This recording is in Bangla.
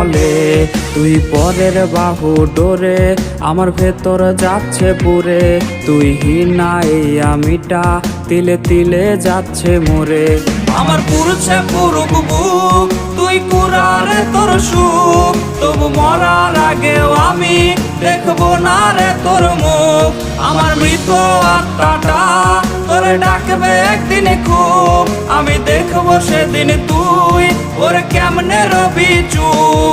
বলে তুই পরের বাহু ডোরে আমার ভেতর যাচ্ছে পুরে তুই হিনা এই আমিটা তিলে তিলে যাচ্ছে মোরে আমার পুরুষে পুরুক বুক তুই কুরারে তোর সুখ তবু মরার আগেও আমি দেখবো না রে তোর মুখ আমার মৃত আত্মাটা তোরে ডাকবে একদিন খুব আমি দেখবো সেদিন তুই ওরে কেমনে রবি চুপ